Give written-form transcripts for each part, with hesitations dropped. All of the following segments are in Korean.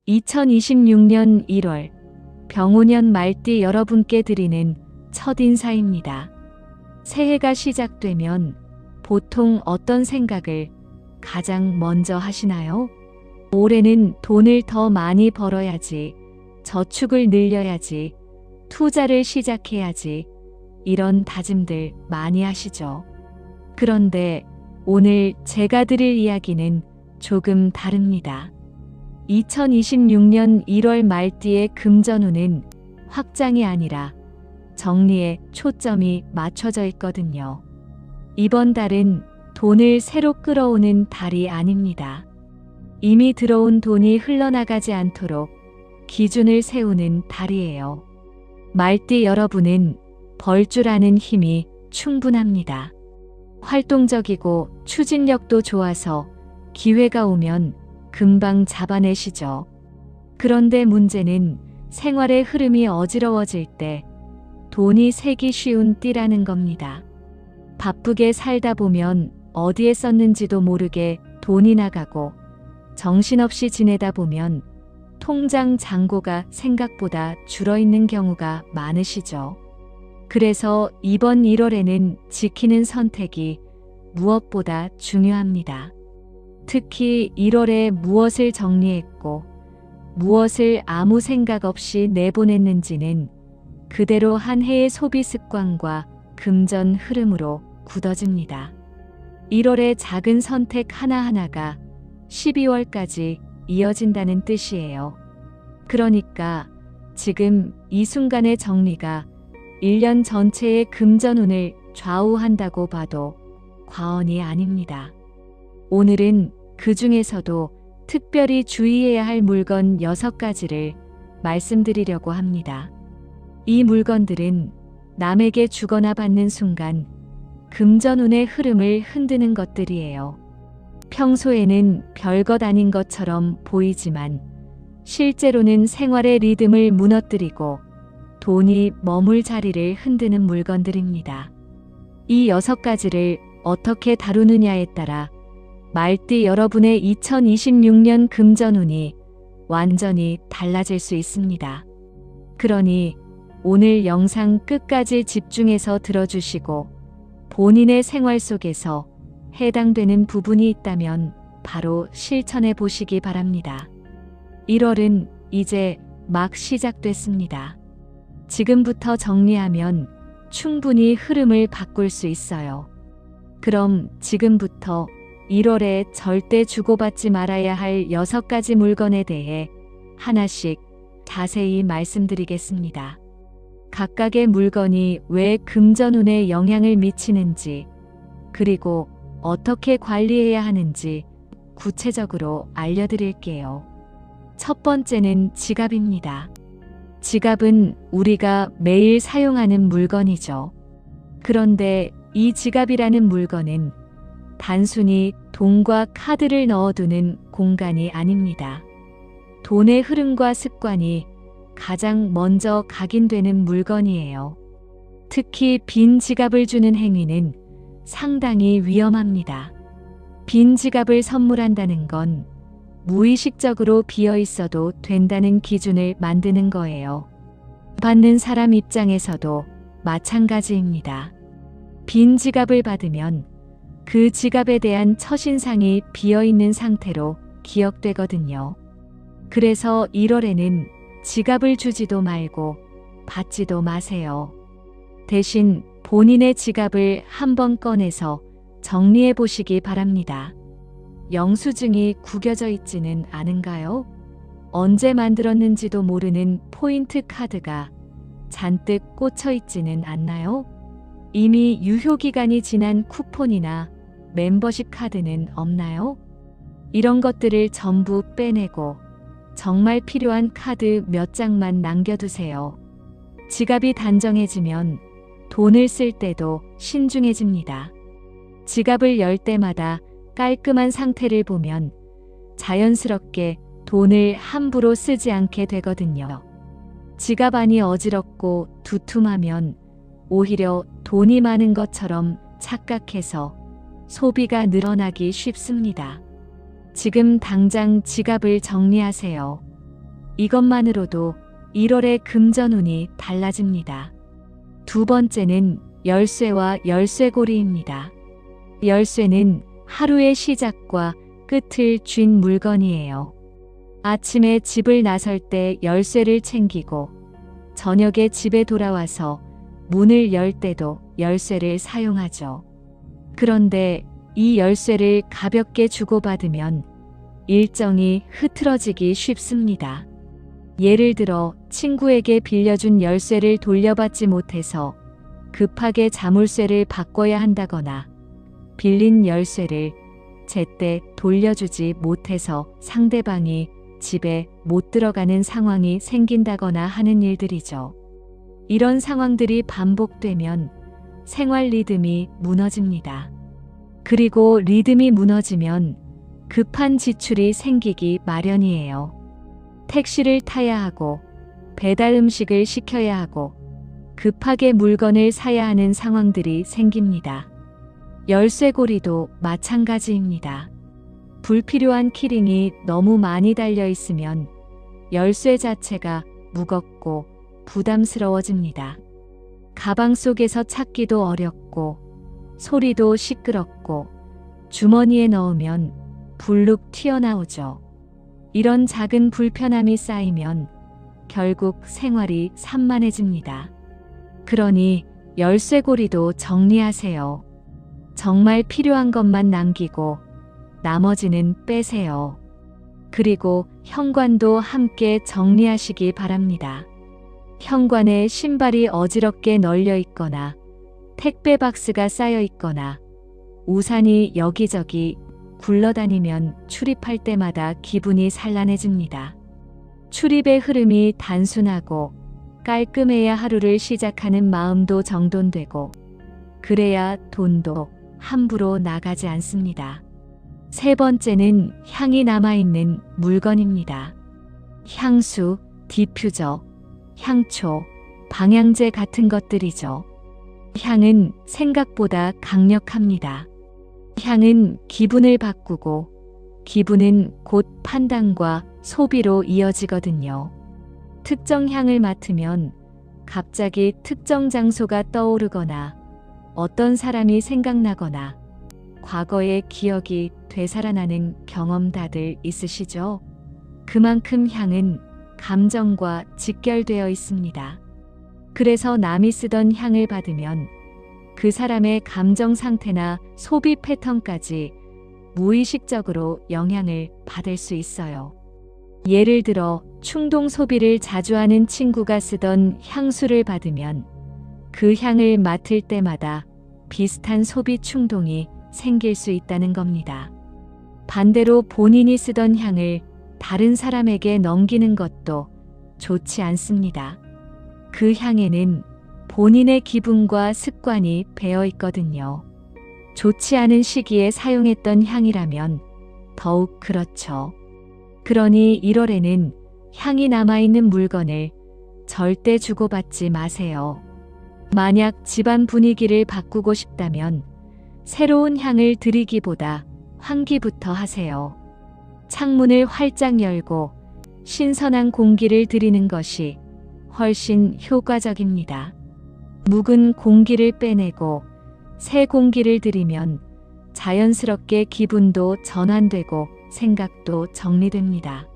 2026년 1월 병오년 말띠 여러분께 드리는 첫인사입니다. 새해가 시작되면 보통 어떤 생각을 가장 먼저 하시나요? 올해는 돈을 더 많이 벌어야지, 저축을 늘려야지, 투자를 시작해야지, 이런 다짐들 많이 하시죠. 그런데 오늘 제가 드릴 이야기는 조금 다릅니다. 2026년 1월 말띠의 금전운은 확장이 아니라 정리에 초점이 맞춰져 있거든요. 이번 달은 돈을 새로 끌어오는 달이 아닙니다. 이미 들어온 돈이 흘러나가지 않도록 기준을 세우는 달이에요. 말띠 여러분은 벌 줄 아는 힘이 충분합니다. 활동적이고 추진력도 좋아서 기회가 오면 금방 잡아내시죠. 그런데 문제는 생활의 흐름이 어지러워질 때 돈이 새기 쉬운 띠라는 겁니다. 바쁘게 살다 보면 어디에 썼는지도 모르게 돈이 나가고, 정신없이 지내다 보면 통장 잔고가 생각보다 줄어있는 경우가 많으시죠. 그래서 이번 1월에는 지키는 선택이 무엇보다 중요합니다. 특히 1월에 무엇을 정리했고 무엇을 아무 생각 없이 내보냈는지는 그대로 한 해의 소비 습관과 금전 흐름으로 굳어집니다. 1월의 작은 선택 하나하나가 12월까지 이어진다는 뜻이에요. 그러니까 지금 이 순간의 정리가 1년 전체의 금전운을 좌우한다고 봐도 과언이 아닙니다. 오늘은 그 중에서도 특별히 주의해야 할 물건 6가지를 말씀드리려고 합니다. 이 물건들은 남에게 주거나 받는 순간 금전운의 흐름을 흔드는 것들이에요. 평소에는 별것 아닌 것처럼 보이지만 실제로는 생활의 리듬을 무너뜨리고 돈이 머물 자리를 흔드는 물건들입니다. 이 6가지를 어떻게 다루느냐에 따라 말띠 여러분의 2026년 금전운이 완전히 달라질 수 있습니다. 그러니 오늘 영상 끝까지 집중해서 들어주시고 본인의 생활 속에서 해당되는 부분이 있다면 바로 실천해 보시기 바랍니다. 1월은 이제 막 시작됐습니다. 지금부터 정리하면 충분히 흐름을 바꿀 수 있어요. 그럼 지금부터 1월에 절대 주고받지 말아야 할 6가지 물건에 대해 하나씩 자세히 말씀드리겠습니다. 각각의 물건이 왜 금전운에 영향을 미치는지, 그리고 어떻게 관리해야 하는지 구체적으로 알려드릴게요. 첫 번째는 지갑입니다. 지갑은 우리가 매일 사용하는 물건이죠. 그런데 이 지갑이라는 물건은 단순히 돈과 카드를 넣어두는 공간이 아닙니다. 돈의 흐름과 습관이 가장 먼저 각인되는 물건이에요. 특히 빈 지갑을 주는 행위는 상당히 위험합니다. 빈 지갑을 선물한다는 건 무의식적으로 비어 있어도 된다는 기준을 만드는 거예요. 받는 사람 입장에서도 마찬가지입니다. 빈 지갑을 받으면 그 지갑에 대한 첫인상이 비어 있는 상태로 기억되거든요. 그래서 1월에는 지갑을 주지도 말고 받지도 마세요. 대신 본인의 지갑을 한번 꺼내서 정리해 보시기 바랍니다. 영수증이 구겨져 있지는 않은가요? 언제 만들었는지도 모르는 포인트 카드가 잔뜩 꽂혀 있지는 않나요? 이미 유효기간이 지난 쿠폰이나 멤버십 카드는 없나요? 이런 것들을 전부 빼내고 정말 필요한 카드 몇 장만 남겨두세요. 지갑이 단정해지면 돈을 쓸 때도 신중해집니다. 지갑을 열 때마다 깔끔한 상태를 보면 자연스럽게 돈을 함부로 쓰지 않게 되거든요. 지갑 안이 어지럽고 두툼하면 오히려 돈이 많은 것처럼 착각해서 소비가 늘어나기 쉽습니다. 지금 당장 지갑을 정리하세요. 이것만으로도 1월의 금전운이 달라집니다. 두 번째는 열쇠와 열쇠고리입니다. 열쇠는 하루의 시작과 끝을 쥔 물건이에요. 아침에 집을 나설 때 열쇠를 챙기고 저녁에 집에 돌아와서 문을 열 때도 열쇠를 사용하죠. 그런데 이 열쇠를 가볍게 주고받으면 일정이 흐트러지기 쉽습니다. 예를 들어 친구에게 빌려준 열쇠를 돌려받지 못해서 급하게 자물쇠를 바꿔야 한다거나 빌린 열쇠를 제때 돌려주지 못해서 상대방이 집에 못 들어가는 상황이 생긴다거나 하는 일들이죠. 이런 상황들이 반복되면 생활 리듬이 무너집니다. 그리고 리듬이 무너지면 급한 지출이 생기기 마련이에요. 택시를 타야 하고 배달 음식을 시켜야 하고 급하게 물건을 사야 하는 상황들이 생깁니다. 열쇠고리도 마찬가지입니다. 불필요한 키링이 너무 많이 달려 있으면 열쇠 자체가 무겁고 부담스러워집니다. 가방 속에서 찾기도 어렵고 소리도 시끄럽고 주머니에 넣으면 불룩 튀어나오죠. 이런 작은 불편함이 쌓이면 결국 생활이 산만해집니다. 그러니 열쇠고리도 정리하세요. 정말 필요한 것만 남기고 나머지는 빼세요. 그리고 현관도 함께 정리하시기 바랍니다. 현관에 신발이 어지럽게 널려 있거나 택배 박스가 쌓여 있거나 우산이 여기저기 굴러다니면 출입할 때마다 기분이 산란해집니다. 출입의 흐름이 단순하고 깔끔해야 하루를 시작하는 마음도 정돈되고 그래야 돈도 함부로 나가지 않습니다. 세 번째는 향이 남아있는 물건입니다. 향수, 디퓨저, 향초, 방향제 같은 것들이죠. 향은 생각보다 강력합니다. 향은 기분을 바꾸고 기분은 곧 판단과 소비로 이어지거든요. 특정 향을 맡으면 갑자기 특정 장소가 떠오르거나 어떤 사람이 생각나거나 과거의 기억이 되살아나는 경험 다들 있으시죠? 그만큼 향은 감정과 직결되어 있습니다. 그래서 남이 쓰던 향을 받으면 그 사람의 감정 상태나 소비 패턴까지 무의식적으로 영향을 받을 수 있어요. 예를 들어 충동 소비를 자주 하는 친구가 쓰던 향수를 받으면 그 향을 맡을 때마다 비슷한 소비 충동이 생길 수 있다는 겁니다. 반대로 본인이 쓰던 향을 다른 사람에게 넘기는 것도 좋지 않습니다. 그 향에는 본인의 기분과 습관이 배어 있거든요. 좋지 않은 시기에 사용했던 향이라면 더욱 그렇죠. 그러니 1월에는 향이 남아있는 물건을 절대 주고받지 마세요. 만약 집안 분위기를 바꾸고 싶다면 새로운 향을 드리기보다 환기부터 하세요. 창문을 활짝 열고 신선한 공기를 드리는 것이 훨씬 효과적입니다. 묵은 공기를 빼내고 새 공기를 들이면 자연스럽게 기분도 전환되고 생각도 정리됩니다.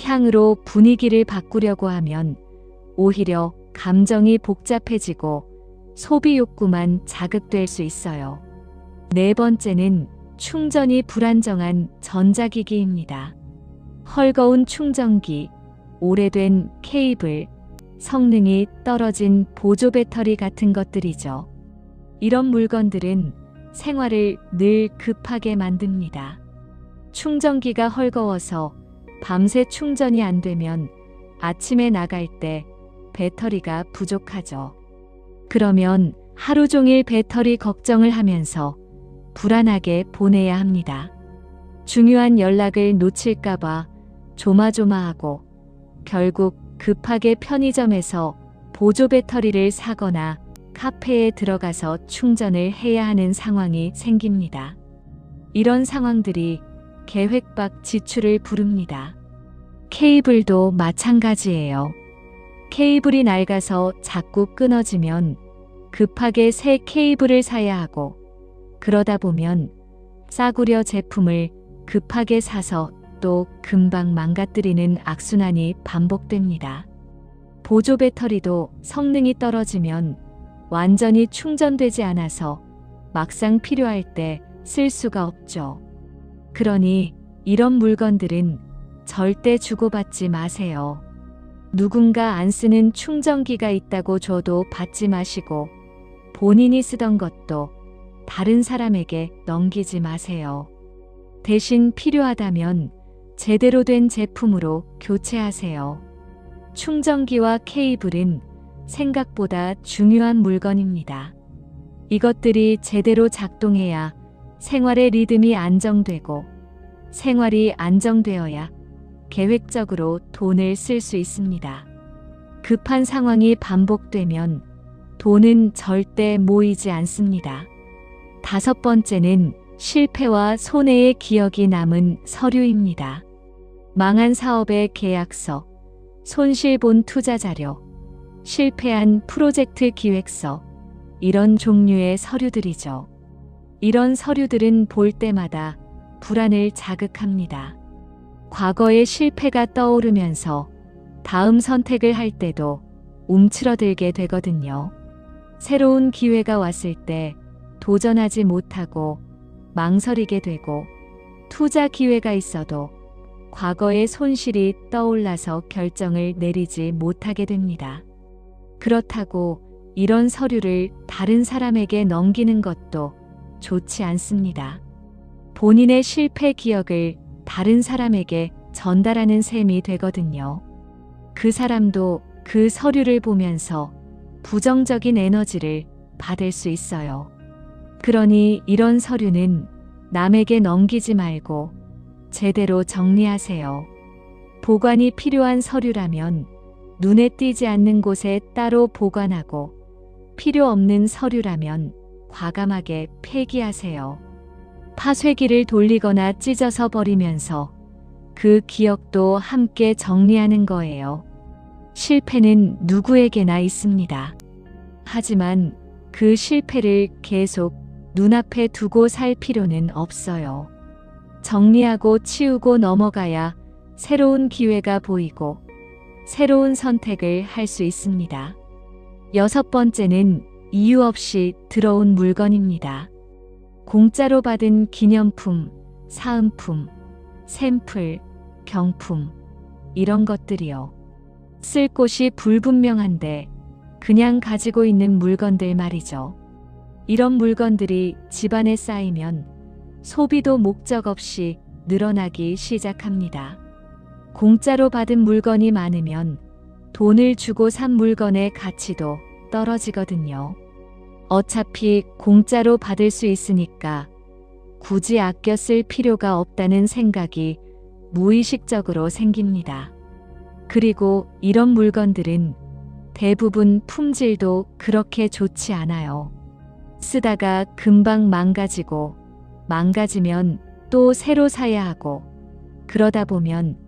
향으로 분위기를 바꾸려고 하면 오히려 감정이 복잡해지고 소비 욕구만 자극될 수 있어요. 네 번째는 충전이 불안정한 전자기기입니다. 헐거운 충전기, 오래된 케이블, 성능이 떨어진 보조 배터리 같은 것들이죠. 이런 물건들은 생활을 늘 급하게 만듭니다. 충전기가 헐거워서 밤새 충전이 안 되면 아침에 나갈 때 배터리가 부족하죠. 그러면 하루 종일 배터리 걱정을 하면서 불안하게 보내야 합니다. 중요한 연락을 놓칠까봐 조마조마하고 결국 급하게 편의점에서 보조 배터리를 사거나 카페에 들어가서 충전을 해야 하는 상황이 생깁니다. 이런 상황들이 계획 밖 지출을 부릅니다. 케이블도 마찬가지예요. 케이블이 낡아서 자꾸 끊어지면 급하게 새 케이블을 사야 하고, 그러다 보면 싸구려 제품을 급하게 사서 또 금방 망가뜨리는 악순환이 반복됩니다. 보조 배터리도 성능이 떨어지면 완전히 충전되지 않아서 막상 필요할 때 쓸 수가 없죠. 그러니 이런 물건들은 절대 주고받지 마세요. 누군가 안 쓰는 충전기가 있다고 줘도 받지 마시고, 본인이 쓰던 것도 다른 사람에게 넘기지 마세요. 대신 필요하다면 제대로 된 제품으로 교체하세요. 충전기와 케이블은 생각보다 중요한 물건입니다. 이것들이 제대로 작동해야 생활의 리듬이 안정되고, 생활이 안정되어야 계획적으로 돈을 쓸 수 있습니다. 급한 상황이 반복되면 돈은 절대 모이지 않습니다. 5번째는 실패와 손해의 기억이 남은 서류입니다. 망한 사업의 계약서, 손실본 투자 자료, 실패한 프로젝트 기획서, 이런 종류의 서류들이죠. 이런 서류들은 볼 때마다 불안을 자극합니다. 과거의 실패가 떠오르면서 다음 선택을 할 때도 움츠러들게 되거든요. 새로운 기회가 왔을 때 도전하지 못하고 망설이게 되고, 투자 기회가 있어도 과거의 손실이 떠올라서 결정을 내리지 못하게 됩니다. 그렇다고 이런 서류를 다른 사람에게 넘기는 것도 좋지 않습니다. 본인의 실패 기억을 다른 사람에게 전달하는 셈이 되거든요. 그 사람도 그 서류를 보면서 부정적인 에너지를 받을 수 있어요. 그러니 이런 서류는 남에게 넘기지 말고 제대로 정리하세요. 보관이 필요한 서류라면 눈에 띄지 않는 곳에 따로 보관하고, 필요 없는 서류라면 과감하게 폐기하세요. 파쇄기를 돌리거나 찢어서 버리면서 그 기억도 함께 정리하는 거예요. 실패는 누구에게나 있습니다. 하지만 그 실패를 계속 눈앞에 두고 살 필요는 없어요. 정리하고 치우고 넘어가야 새로운 기회가 보이고 새로운 선택을 할 수 있습니다. 6번째는 이유 없이 들어온 물건입니다. 공짜로 받은 기념품, 사은품, 샘플, 경품, 이런 것들이요. 쓸 곳이 불분명한데 그냥 가지고 있는 물건들 말이죠. 이런 물건들이 집안에 쌓이면 소비도 목적 없이 늘어나기 시작합니다. 공짜로 받은 물건이 많으면 돈을 주고 산 물건의 가치도 떨어지거든요. 어차피 공짜로 받을 수 있으니까 굳이 아껴 쓸 필요가 없다는 생각이 무의식적으로 생깁니다. 그리고 이런 물건들은 대부분 품질도 그렇게 좋지 않아요. 쓰다가 금방 망가지고, 망가지면 또 새로 사야 하고, 그러다 보면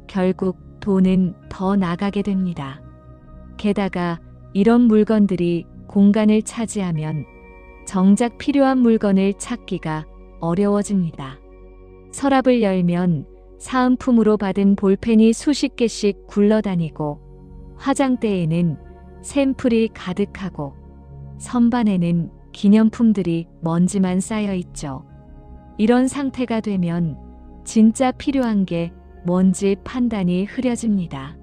결국 돈은 더 나가게 됩니다. 게다가 이런 물건들이 공간을 차지하면 정작 필요한 물건을 찾기가 어려워집니다. 서랍을 열면 사은품으로 받은 볼펜이 수십 개씩 굴러다니고, 화장대에는 샘플이 가득하고, 선반에는 기념품들이 먼지만 쌓여 있죠. 이런 상태가 되면 진짜 필요한 게 뭔지 판단이 흐려집니다.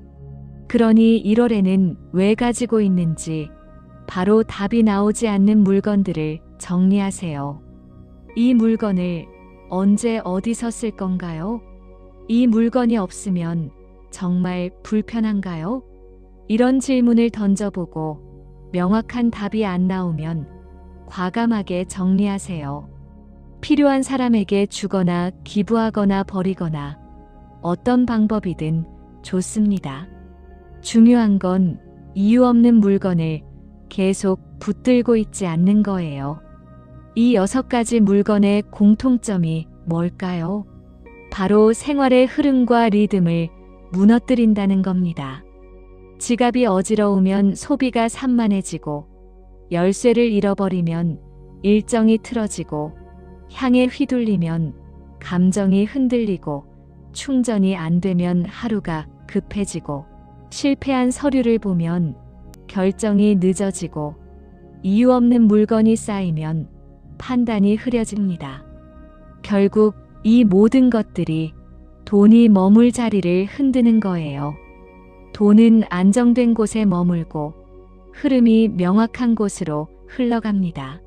그러니 1월에는 왜 가지고 있는지 바로 답이 나오지 않는 물건들을 정리하세요. 이 물건을 언제 어디서 쓸 건가요? 이 물건이 없으면 정말 불편한가요? 이런 질문을 던져보고 명확한 답이 안 나오면 과감하게 정리하세요. 필요한 사람에게 주거나 기부하거나 버리거나 어떤 방법이든 좋습니다. 중요한 건 이유 없는 물건을 계속 붙들고 있지 않는 거예요. 이 6가지 물건의 공통점이 뭘까요? 바로 생활의 흐름과 리듬을 무너뜨린다는 겁니다. 지갑이 어지러우면 소비가 산만해지고, 열쇠를 잃어버리면 일정이 틀어지고, 향에 휘둘리면 감정이 흔들리고, 충전이 안 되면 하루가 급해지고, 실패한 서류를 보면 결정이 늦어지고, 이유 없는 물건이 쌓이면 판단이 흐려집니다. 결국 이 모든 것들이 돈이 머물 자리를 흔드는 거예요. 돈은 안정된 곳에 머물고 흐름이 명확한 곳으로 흘러갑니다.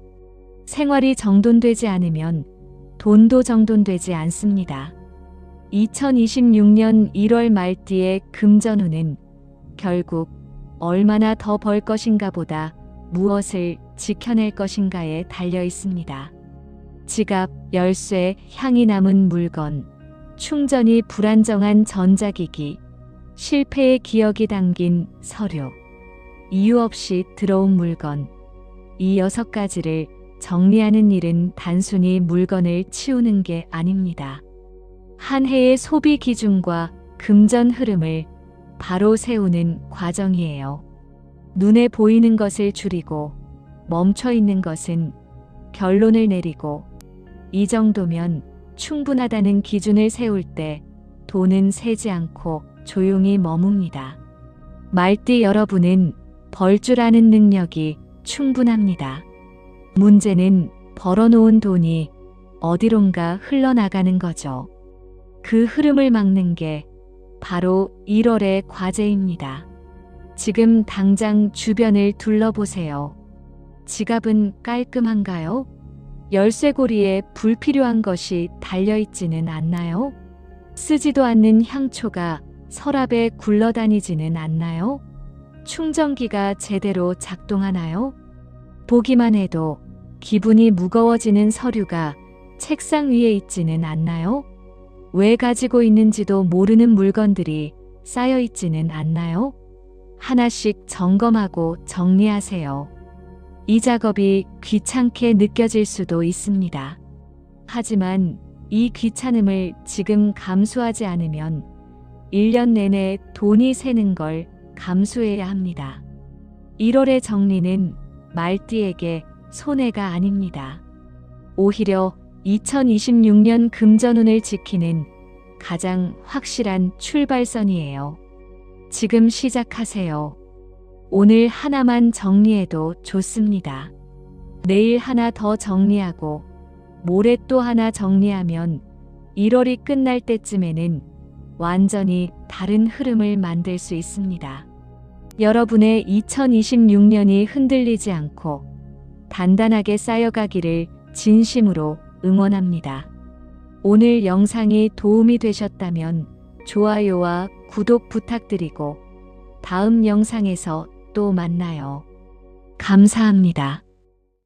생활이 정돈되지 않으면 돈도 정돈되지 않습니다. 2026년 1월 말띠의 금전운은 결국 얼마나 더 벌 것인가 보다 무엇을 지켜낼 것인가에 달려 있습니다. 지갑, 열쇠, 향이 남은 물건, 충전이 불안정한 전자기기, 실패의 기억이 담긴 서류, 이유 없이 들어온 물건, 이 6가지를 정리하는 일은 단순히 물건을 치우는 게 아닙니다. 한 해의 소비 기준과 금전 흐름을 바로 세우는 과정이에요. 눈에 보이는 것을 줄이고 멈춰 있는 것은 결론을 내리고, 이 정도면 충분하다는 기준을 세울 때 돈은 새지 않고 조용히 머뭅니다. 말띠 여러분은 벌 줄 아는 능력이 충분합니다. 문제는 벌어놓은 돈이 어디론가 흘러나가는 거죠. 그 흐름을 막는 게 바로 1월의 과제입니다. 지금 당장 주변을 둘러보세요. 지갑은 깔끔한가요? 열쇠고리에 불필요한 것이 달려있지는 않나요? 쓰지도 않는 향초가 서랍에 굴러다니지는 않나요? 충전기가 제대로 작동하나요? 보기만 해도 기분이 무거워지는 서류가 책상 위에 있지는 않나요? 왜 가지고 있는지도 모르는 물건들이 쌓여 있지는 않나요? 하나씩 점검하고 정리하세요. 이 작업이 귀찮게 느껴질 수도 있습니다. 하지만 이 귀찮음을 지금 감수하지 않으면 1년 내내 돈이 새는 걸 감수해야 합니다. 1월의 정리는 말띠에게 손해가 아닙니다. 오히려 2026년 금전운을 지키는 가장 확실한 출발선이에요. 지금 시작하세요. 오늘 하나만 정리해도 좋습니다. 내일 하나 더 정리하고 모레 또 하나 정리하면 1월이 끝날 때쯤에는 완전히 다른 흐름을 만들 수 있습니다. 여러분의 2026년이 흔들리지 않고 단단하게 쌓여가기를 진심으로 응원합니다. 오늘 영상이 도움이 되셨다면 좋아요와 구독 부탁드리고 다음 영상에서 또 만나요. 감사합니다.